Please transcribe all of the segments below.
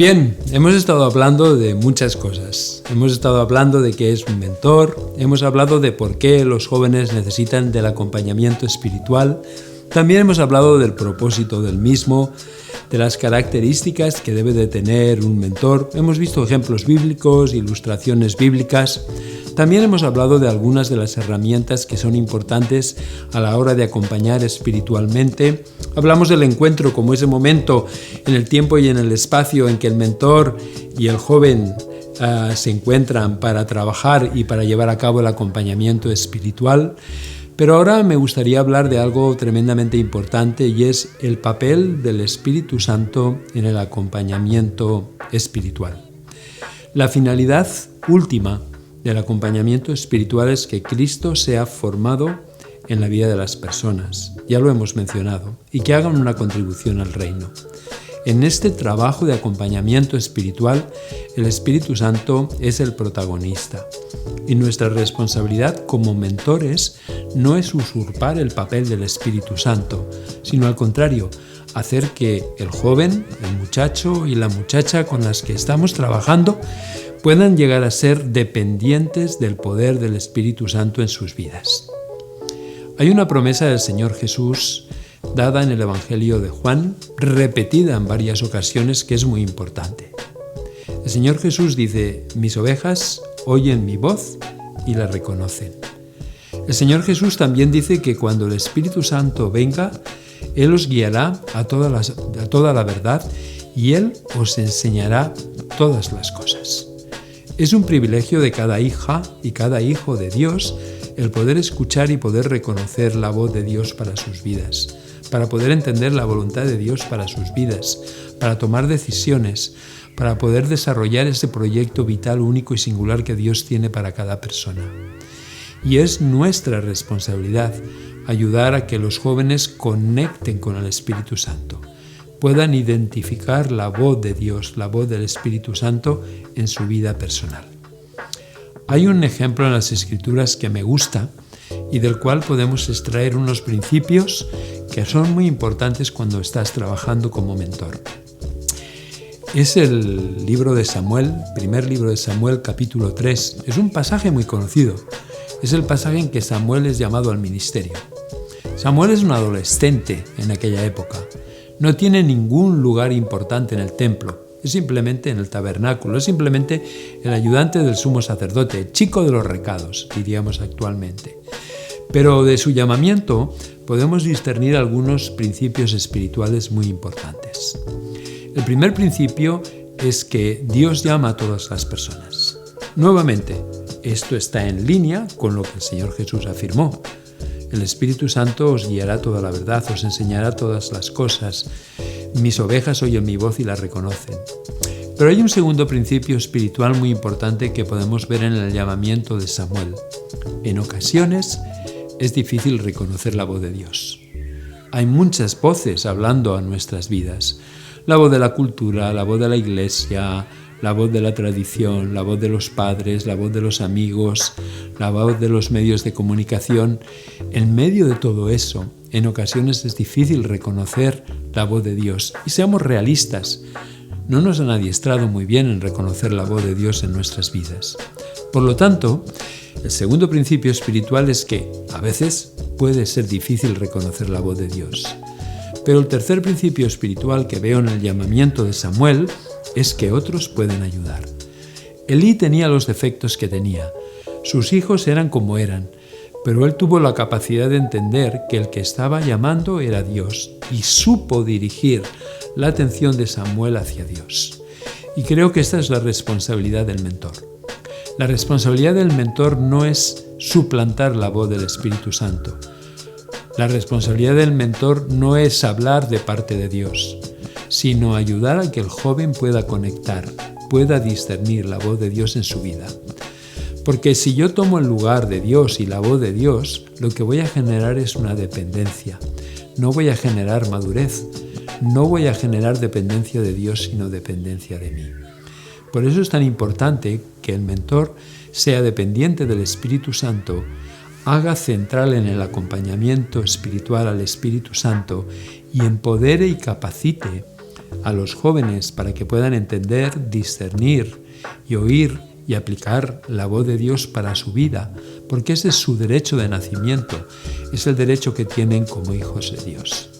Bien, hemos estado hablando de muchas cosas. Hemos estado hablando de qué es un mentor, hemos hablado de por qué los jóvenes necesitan del acompañamiento espiritual, también hemos hablado del propósito del mismo, de las características que debe de tener un mentor. Hemos visto ejemplos bíblicos, ilustraciones bíblicas. También hemos hablado de algunas de las herramientas que son importantes a la hora de acompañar espiritualmente. Hablamos del encuentro como ese momento en el tiempo y en el espacio en que el mentor y el joven se encuentran para trabajar y para llevar a cabo el acompañamiento espiritual. Pero ahora me gustaría hablar de algo tremendamente importante y es el papel del Espíritu Santo en el acompañamiento espiritual. La finalidad última del acompañamiento espiritual es que Cristo sea formado en la vida de las personas, ya lo hemos mencionado, y que hagan una contribución al reino. En este trabajo de acompañamiento espiritual, el Espíritu Santo es el protagonista. Y nuestra responsabilidad como mentores no es usurpar el papel del Espíritu Santo, sino al contrario, hacer que el joven, el muchacho y la muchacha con las que estamos trabajando puedan llegar a ser dependientes del poder del Espíritu Santo en sus vidas. Hay una promesa del Señor Jesús dada en el Evangelio de Juan, repetida en varias ocasiones, que es muy importante. El Señor Jesús dice: mis ovejas oyen mi voz y la reconocen. El Señor Jesús también dice que cuando el Espíritu Santo venga, Él os guiará a toda la verdad y Él os enseñará todas las cosas. Es un privilegio de cada hija y cada hijo de Dios el poder escuchar y poder reconocer la voz de Dios para sus vidas, para poder entender la voluntad de Dios para sus vidas, para tomar decisiones, para poder desarrollar ese proyecto vital único y singular que Dios tiene para cada persona. Y es nuestra responsabilidad ayudar a que los jóvenes conecten con el Espíritu Santo, puedan identificar la voz de Dios, la voz del Espíritu Santo en su vida personal. Hay un ejemplo en las Escrituras que me gusta y del cual podemos extraer unos principios que son muy importantes cuando estás trabajando como mentor. Es el libro de Samuel, primer libro de Samuel, capítulo 3. Es un pasaje muy conocido. Es el pasaje en que Samuel es llamado al ministerio. Samuel es un adolescente en aquella época. No tiene ningún lugar importante en el templo. Es simplemente en el tabernáculo. Es simplemente el ayudante del sumo sacerdote, el chico de los recados, diríamos actualmente. Pero de su llamamiento podemos discernir algunos principios espirituales muy importantes. El primer principio es que Dios llama a todas las personas. Nuevamente, esto está en línea con lo que el Señor Jesús afirmó. El Espíritu Santo os guiará toda la verdad, os enseñará todas las cosas. Mis ovejas oyen mi voz y la reconocen. Pero hay un segundo principio espiritual muy importante que podemos ver en el llamamiento de Samuel. En ocasiones es difícil reconocer la voz de Dios. Hay muchas voces hablando a nuestras vidas. La voz de la cultura, la voz de la iglesia, la voz de la tradición, la voz de los padres, la voz de los amigos, la voz de los medios de comunicación. En medio de todo eso, en ocasiones es difícil reconocer la voz de Dios. Y seamos realistas, no nos han adiestrado muy bien en reconocer la voz de Dios en nuestras vidas. Por lo tanto, el segundo principio espiritual es que a veces puede ser difícil reconocer la voz de Dios. Pero el tercer principio espiritual que veo en el llamamiento de Samuel es que otros pueden ayudar. Elí tenía los defectos que tenía. Sus hijos eran como eran, pero él tuvo la capacidad de entender que el que estaba llamando era Dios y supo dirigir la atención de Samuel hacia Dios. Y creo que esta es la responsabilidad del mentor. La responsabilidad del mentor no es suplantar la voz del Espíritu Santo. La responsabilidad del mentor no es hablar de parte de Dios, sino ayudar a que el joven pueda conectar, pueda discernir la voz de Dios en su vida. Porque si yo tomo el lugar de Dios y la voz de Dios, lo que voy a generar es una dependencia. No voy a generar madurez, no voy a generar dependencia de Dios, sino dependencia de mí. Por eso es tan importante que el mentor sea dependiente del Espíritu Santo, haga central en el acompañamiento espiritual al Espíritu Santo y empodere y capacite a los jóvenes para que puedan entender, discernir y oír y aplicar la voz de Dios para su vida, porque ese es su derecho de nacimiento, es el derecho que tienen como hijos de Dios.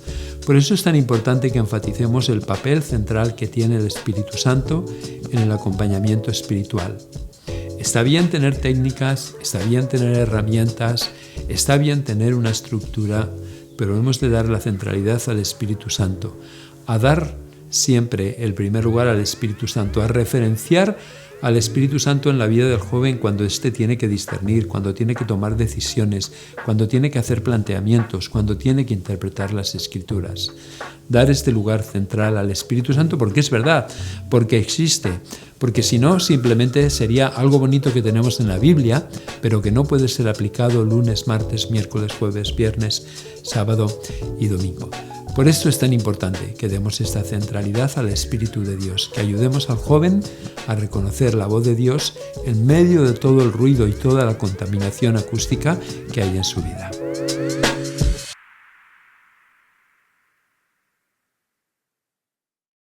Por eso es tan importante que enfaticemos el papel central que tiene el Espíritu Santo en el acompañamiento espiritual. Está bien tener técnicas, está bien tener herramientas, está bien tener una estructura, pero hemos de dar la centralidad al Espíritu Santo, a dar siempre el primer lugar al Espíritu Santo, a referenciar al Espíritu Santo en la vida del joven cuando éste tiene que discernir, cuando tiene que tomar decisiones, cuando tiene que hacer planteamientos, cuando tiene que interpretar las Escrituras. Dar este lugar central al Espíritu Santo porque es verdad, porque existe, porque si no simplemente sería algo bonito que tenemos en la Biblia, pero que no puede ser aplicado lunes, martes, miércoles, jueves, viernes, sábado y domingo. Por esto es tan importante que demos esta centralidad al Espíritu de Dios, que ayudemos al joven a reconocer la voz de Dios en medio de todo el ruido y toda la contaminación acústica que hay en su vida.